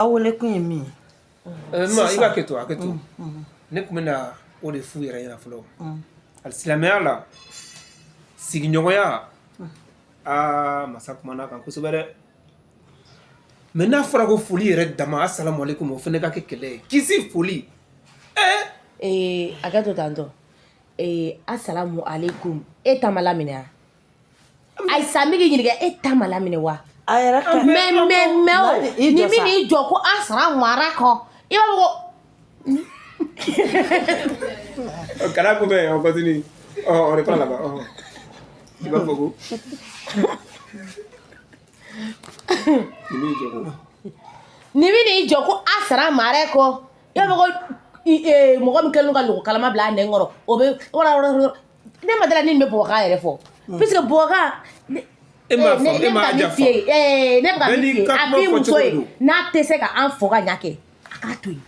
Awole kun ye min ma iba keto aketo ne kumena o de fu yɛrɛ ɲɛna fɔlɔ alisilamɛya la sigiɲɔgɔnya masa kumana kan kosɛbɛ dɛ mais n'a fɔra ko foli yɛrɛ dama assalamu alaikum o fɛnɛ ka kɛ kɛlɛ ye kisi foli aketo tanto assalamu alaikum e tamala minɛ ay samigi ɲiniga e tamala minɛ wa mais ni min y'i jɔ ko assalamu alaikum i b'a fɔ ko kana kumɛ on continue on reprend là-bas tu vas fɔ ko ni min y'i jɔ ko assalamu alaikum i b'a fɔ ko mɔgɔ min kɛlen ka logo kalama bila a nɛn kɔrɔ o bɛ ne ma dala ni bɛ bɔgɔkan yɛrɛ fɔ puisque bɔgɔkan ne bɛ ka fie a b'i muso ye n'a tɛ se ka an fɔ ka ɲa kɛ a k'a to yen